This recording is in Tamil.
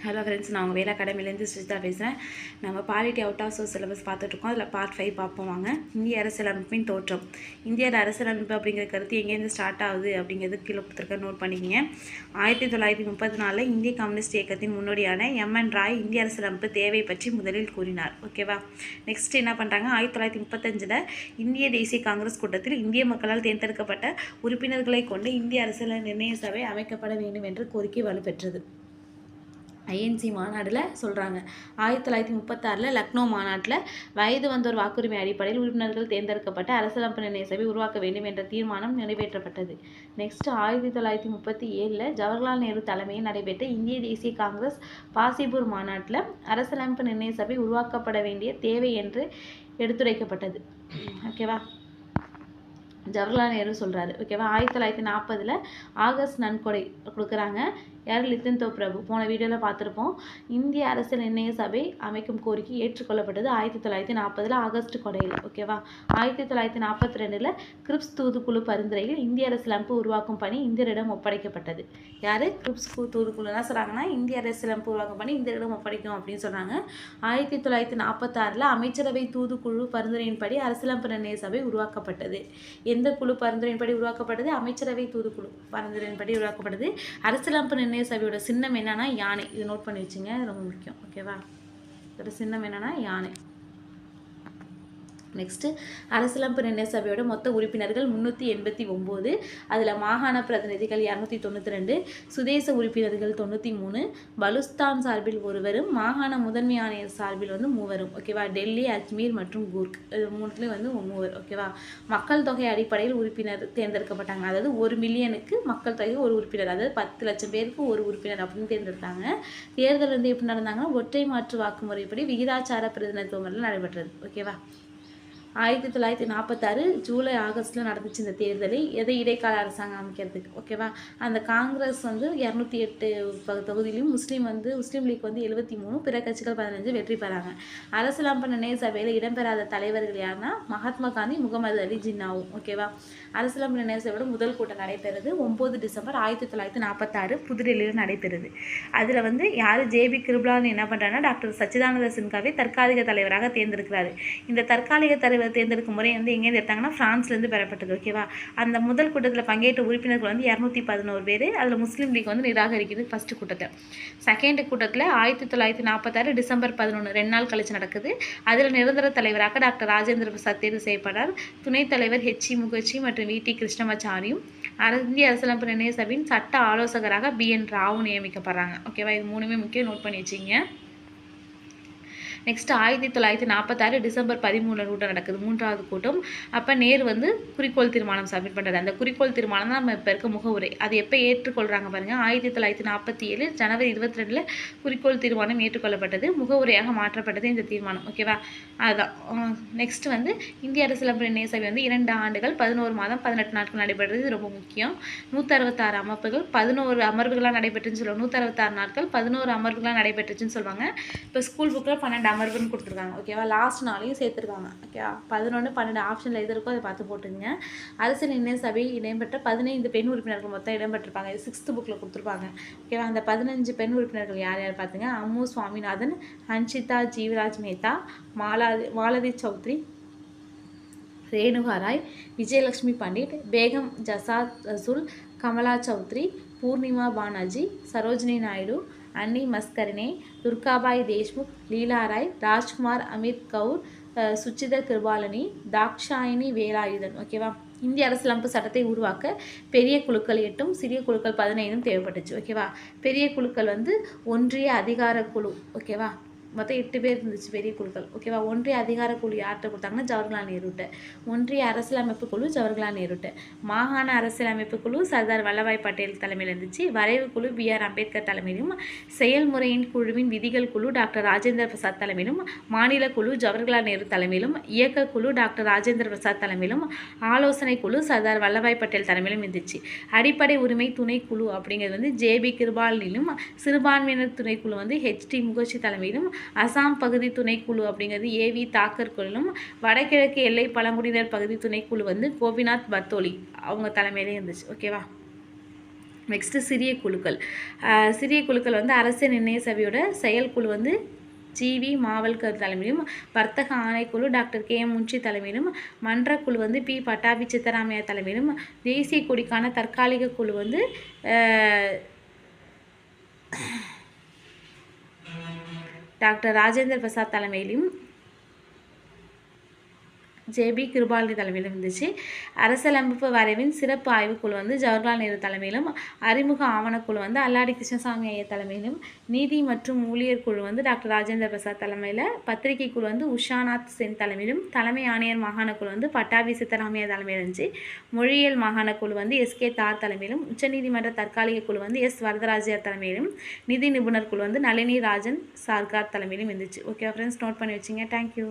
ஹலோ ஃப்ரெண்ட்ஸ், நான் உங்கள் வேலை அகாடமிலேருந்து சுஜிதா பேசுகிறேன். நம்ம polity out of source syllabus பார்த்துட்ருக்கோம். அதில் பார்ட் 5 பார்ப்போம் வாங்க. இந்திய அரசியலமைப்பின் தோற்றம். இந்தியாவில் அரசியலமைப்பு அப்படிங்கிற கருத்து எங்கேருந்து ஸ்டார்ட் ஆகுது அப்படிங்கிறது கீழே கொடுத்துருக்க நோட் பண்ணிக்கிங்க. 1934 இந்திய கம்யூனிஸ்ட் இயக்கத்தின் முன்னோடியான எம்.என். ராய் இந்திய அரசியலமைப்பு தேவை பற்றி முதலில் கூறினார். ஓகேவா. நெக்ஸ்ட் என்ன பண்ணுறாங்க, 1935 இந்திய தேசிய காங்கிரஸ் கூட்டத்தில் இந்திய மக்களால் தேர்ந்தெடுக்கப்பட்ட உறுப்பினர்களை கொண்டு இந்திய அரசியல் நிர்ணய சபை அமைக்கப்பட வேண்டும் என்ற கோரிக்கை வலுப்பெற்றது. ஐஎன்சி மாநாட்டில் சொல்கிறாங்க. 1936 லக்னோ மாநாட்டில் வயது வந்தோர் வாக்குரிமை அடிப்படையில் உறுப்பினர்கள் தேர்ந்தெடுக்கப்பட்ட அரசியலமைப்பு நிர்ணய சபை உருவாக்க வேண்டும் என்ற தீர்மானம் நிறைவேற்றப்பட்டது. நெக்ஸ்ட் 1937 ஜவஹர்லால் நேரு தலைமையில் நடைபெற்ற இந்திய தேசிய காங்கிரஸ் பாசிப்பூர் மாநாட்டில் அரசியலமைப்பு நிர்ணய சபை உருவாக்கப்பட வேண்டிய தேவை என்று எடுத்துரைக்கப்பட்டது. ஓகேவா. ஜவஹர்லால் நேரு சொல்கிறாரு. ஓகேவா. 1940 ஆகஸ்ட் நன்கொடை கொடுக்குறாங்க. யார்? லித்தன்தோ பிரபு. போன வீடியோவில் பார்த்துருப்போம். இந்திய அரசியல் நிர்ணய சபை அமைக்கும் கோரிக்கை ஏற்றுக்கொள்ளப்பட்டது 1940 ஆகஸ்ட் கொடையில். ஓகேவா. 1942 கிரிப்ஸ் தூதுக்குழு பரிந்துரையில் இந்திய அரசியலமைப்பு உருவாக்கும் பணி இந்தியரிடம் ஒப்படைக்கப்பட்டது. யார்? கிரிப்ஸ் தூதுக்குழு என்ன சொல்கிறாங்கன்னா, இந்திய அரசியலமைப்பு உருவாக்கும் பணி இந்தியரிடம் ஒப்படைக்கும் அப்படின்னு சொன்னாங்க. 1946 அமைச்சரவை தூதுக்குழு பரிந்துரையின்படி அரசியலமைப்பு நிர்ணய சபை உருவாக்கப்பட்டது. எந்த குழு பரிந்துரையின்படி உருவாக்கப்பட்டது? அமைச்சரவை தூதுக்குழு பரிந்துரையின்படி உருவாக்கப்பட்டது. அரசியலமைப்பு நிர்ணய சபையோட சின்னம் என்னன்னா யானை. இது நோட் பண்ணி வச்சுங்க, ரொம்ப முக்கியம். ஓகேவா. இதோட சின்னம் என்னன்னா யானை. நெக்ஸ்ட்டு அரசியலமைப்பு நிர்ணய சபையோட மொத்த உறுப்பினர்கள் 389. அதில் மாகாண பிரதிநிதிகள் 292, சுதேச உறுப்பினர்கள் 93, பலுஸ்தான் சார்பில் ஒருவரும், மாகாண முதன்மை ஆணையர் சார்பில் 3. ஓகேவா. டெல்லி, அஜ்மீர் மற்றும் கூர்க் இது மூணுத்துலேயும் 3. ஓகேவா. மக்கள் தொகை அடிப்படையில் உறுப்பினர் தேர்ந்தெடுக்கப்பட்டாங்க. அதாவது 1 மில்லியனுக்கு மக்கள் தொகை ஒரு உறுப்பினர், அதாவது 10 லட்சம் பேருக்கு ஒரு உறுப்பினர் அப்படின்னு தேர்ந்தெடுத்தாங்க. தேர்தல் எப்படி நடந்தாங்கன்னா, ஒற்றை மாற்று வாக்கு முறைப்படி விகிதாச்சார பிரதிநிதித்துவ முறையில் நடைபெற்றது. ஓகேவா. 1946 ஜூலை ஆகஸ்ட்டில் நடந்துச்சு இந்த தேர்தலை. எதை இடைக்கால அரசாங்கம் அமைக்கிறதுக்கு. ஓகேவா. அந்த காங்கிரஸ் 208 தொகுதியிலையும் முஸ்லீம் லீக் 73, பிற கட்சிகள் 15 வெற்றி பெறாங்க. அரசியலமைப்பு நிர்ணய சபையில் இடம்பெறாத தலைவர்கள் யாருன்னா மகாத்மா காந்தி, முகமது அலி ஜின்னாவும். ஓகேவா. அரசியலமைப்பு நிர்ணய சபையோட முதல் கூட்டம் நடைபெறுது 9 டிசம்பர் 1946 புதுடெல்லியில் நடைபெறுது. அதில் யார்? ஜேபி கிருப்லான் என்ன பண்ணுறாங்கன்னா, டாக்டர் சச்சிதானந்த சின்ஹாவை தற்காலிக தலைவராக தேர்ந்தெடுக்கிறாரு. இந்த தற்காலிக தலைவர் தேர்ந்தெடுக்கும் முறை எங்கேருந்து எடுத்தாங்கன்னா, பிரான்ஸ்லேருந்து பெறப்பட்டது. ஓகேவா. அந்த முதல் கூட்டத்தில் பங்கேற்ற உறுப்பினர்கள் 211 பேர். அதில் முஸ்லீம் லீக் நிராகரிக்குது ஃபர்ஸ்ட் கூட்டத்தை. செகண்ட் கூட்டத்தில் 1946 டிசம்பர் 11 2 நாள் கழிச்சு நடக்குது. அதில் நிரந்தர தலைவராக டாக்டர் ராஜேந்திர பிரசாத் தேர்வு செய்யப்பட்டார். துணைத் தலைவர் ஹெச்சி முகர்ஜி மற்றும் வி.டி. கிருஷ்ணமாச்சாரியும் இந்திய அரசியலமைப்பு நிர்ணய சபையின் சட்ட ஆலோசகராக பி.என். ராவ் நியமிக்கப்படுறாங்க. ஓகேவா. இது மூணுமே முக்கியம், நோட் பண்ணி வச்சிங்க. நெக்ஸ்ட் 1946 டிசம்பர் 13 கூட்டம் நடக்குது, 3வது கூட்டம். அப்போ நேரு குறிக்கோள் தீர்மானம் சப்மிட் பண்ணுறாரு. அந்த குறிக்கோள் தீர்மானம் தான் நம்ம இப்போ இருக்க முகவுரை. அது எப்போ ஏற்றுக்கொள்கிறாங்க பாருங்கள், 1947 ஜனவரி 22 குறிக்கோள் தீர்மானம் ஏற்றுக்கொள்ளப்பட்டது. முகவுரையாக மாற்றப்பட்டது இந்த தீர்மானம். ஓகேவா. அதுதான். நெக்ஸ்ட் இந்திய அரசியலமைப்பு நிர்ணய சபை 2 ஆண்டுகள் 11 மாதம் 18 நாட்கள் நடைபெறுறது. இது ரொம்ப முக்கியம். 166 அமைப்புகள் 11 அமர்வுகளாக நடைபெற்றுன்னு சொல்லுவாங்க. 166 நாட்கள் 11 அமர்வுகளாக நடைபெற்றுச்சுன்னு சொல்லுவாங்க. இப்போ ஸ்கூல் புக்கில் 12 அமர்வுன்னு கொடுத்துருக்காங்க. ஓகேவா. லாஸ்ட் நாளையும் சேர்த்துருக்காங்க. ஓகேவா. 11, 12 ஆப்ஷனில் எது இருக்கோ அதை பார்த்து போட்டுங்க. அரசியல் நிர்ணய சபையில் இடம்பெற்ற 15 பெண் உறுப்பினர்கள் மொத்தம் இடம்பெற்றிருப்பாங்க. இது 6th புக்கில் கொடுத்துருப்பாங்க. ஓகேவா. அந்த 15 பெண் உறுப்பினர்கள் யார் யார் பார்த்துங்க. அம்மு சுவாமிநாதன், ஹன்ஷிதா ஜீவராஜ் மேத்தா, மாலதி சௌத்ரி, ரேணுகா ராய், விஜயலட்சுமி பண்டிட், பேகம் ஜசாத் ரசூல், கமலா சௌத்ரி, பூர்ணிமா பானர்ஜி, சரோஜினி நாயுடு, அன்னி மஸ்கரனே, துர்காபாய் தேஷ்முக், லீலா ராய், ராஜ்குமார் அமித் கவுர், சுச்சிதா கிருபாலனி, தாக்ஷாயினி வேலாயுதன். ஓகேவா. இந்திய அரசியலமைப்பு சட்டத்தை உருவாக்க பெரிய குழுக்கள் 8, சிறிய குழுக்கள் 15 தேவைப்பட்டுச்சு. ஓகேவா. பெரிய குழுக்கள் ஒன்றிய அதிகார குழு. ஓகேவா. மொத்தம் 8 பேர் இருந்துச்சு பெரிய குழுக்கள். ஓகேவா. ஒன்றிய அதிகார குழு யார்கிட்ட கொடுத்தாங்கன்னா, ஜவஹர்லால் நேருட்ட. ஒன்றிய அரசியலமைப்பு குழு ஜவஹர்லால் நேருட்ட. மாகாண அரசியலமைப்பு குழு சர்தார் வல்லபாய் பட்டேல் தலைமையில் இருந்துச்சு. வரைவு குழு B.R. அம்பேத்கர் தலைமையிலும், செயல்முறையின் குழுவின் விதிகள் குழு டாக்டர் ராஜேந்திர பிரசாத் தலைமையிலும், மாநில குழு ஜவஹர்லால் நேரு தலைமையிலும், இயக்க குழு டாக்டர் ராஜேந்திர பிரசாத் தலைமையிலும், ஆலோசனை குழு சர்தார் வல்லபாய் பட்டேல் தலைமையிலும் இருந்துச்சு. அடிப்படை உரிமை துணைக்குழு அப்படிங்கிறது ஜேபி கிருபாலிலும், சிறுபான்மையினர் துணைக்குழு ஹெச்டி முகர்ஜி தலைமையிலும், அசாம் பகுதி துணைக்குழு அப்படிங்கிறது ஏவி தாக்கர் குழுவும், வடகிழக்கு எல்லை பழங்குடியினர் பகுதி துணைக்குழு கோபிநாத் பத்தோலி அவங்க தலைமையிலே இருந்துச்சு. ஓகேவா. நெக்ஸ்ட்டு சிறிய குழுக்கள். சிறிய குழுக்கள் வந்து அரசு நிர்ணய சபையோட செயற்குழு வந்து ஜிவி மாவல்கர் தலைமையிலும், வர்த்தக ஆணைக்குழு டாக்டர் கே முன்ஷி தலைமையிலும், மன்றக்குழு வந்து பி பட்டாபி சித்தராமையா தலைமையிலும், தேசிய கொடிக்கான தற்காலிக குழு வந்து டாக்டர் ராஜேந்திர பிரசாத் தலைமையிலும், ஜேபி கிருபாலினி தலைமையிலும் இருந்துச்சு. அரசியலமைப்பு வரைவின் சிறப்பு ஆய்வுக்குழு வந்து ஜவஹர்லால் நேரு தலைமையிலும், அறிமுக ஆவணக்குழு வந்து அல்லாடி கிருஷ்ணசாமி ஐயர் தலைமையிலும், நீதி மற்றும் ஊழியர் குழு வந்து டாக்டர் ராஜேந்திர பிரசாத் தலைமையில், பத்திரிகை குழு வந்து உஷாநாத் சென் தலைமையிலும், தலைமை ஆணையர் மாகாண குழு வந்து பட்டாபி சித்தராமையா தலைமையில் இருந்துச்சு. மொழியியல் மாகாண குழு வந்து எஸ்கே தார் தலைமையிலும், உச்சநீதிமன்ற தற்காலிக குழு வந்து எஸ் வரதராஜியார் தலைமையிலும், நிதி நிபுணர் குழு வந்து நளினி ராஜன் சார்கார் தலைமையிலும் இருந்துச்சு. ஓகே ஃப்ரெண்ட்ஸ், நோட் பண்ணி வச்சிங்க. தேங்க்யூ.